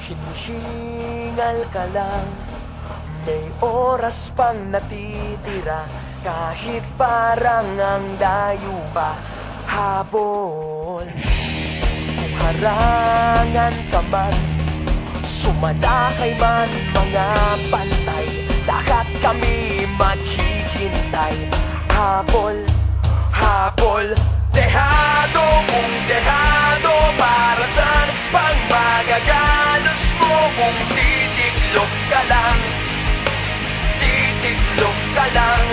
Hinihingal ka lang, may oras pang natitira, kahit parang ang layo pa habol. Kung harangan ka man, sumalakay man mga pantay, lahat kami maghihintay. Habol, habol, dehado kung dehado, para saan pang magagalos mo kung titiklop ka lang, titiklop ka lang.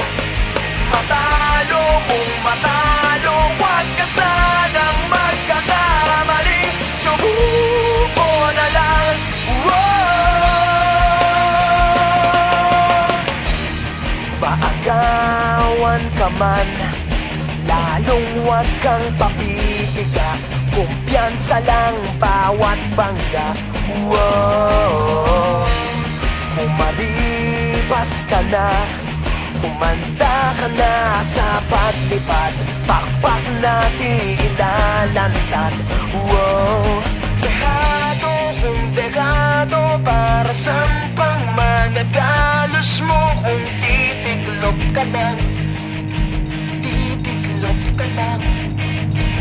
Matalo kung matalo, huwag ka sanang magkakamali, subuko na lang. Maagawan ka man, lalong huwag kang papipiga, kumpiyansa lang bawat bangga. Kung malipas ka na, kumanda ka na sa paglipad, pakpak natin ilalantad. Dehado kung dehado, para saan pang magagalos mo kung titiklop ka lang, titiklop ka lang.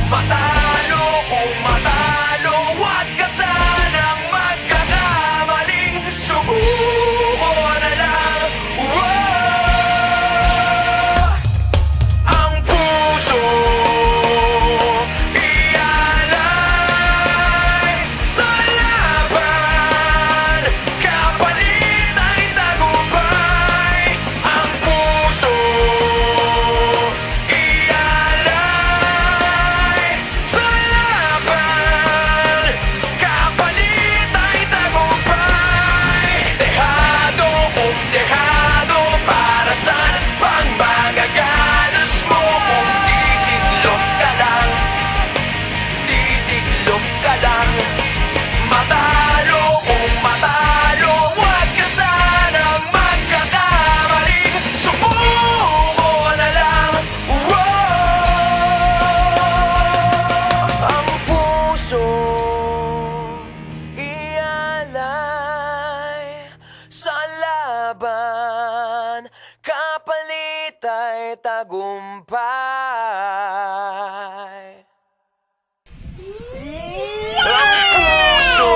Matalo kung matalo, huwag ka sanang magkakamaling, subuko na lang. Ang puso ialay sa laban, kapalit ay tagumpay. Ang puso ialay sa laban, kapalit ay tagumpay. Dehado kung dehado, para saan pang magagalos mo kung titiklop ka lang, titiklop ka lang. Matalo kung matalo, huwag ka sanang magkakamali, subuko na lang. Ang puso ialay sa laban, kapalit ay tagumpay. Ang puso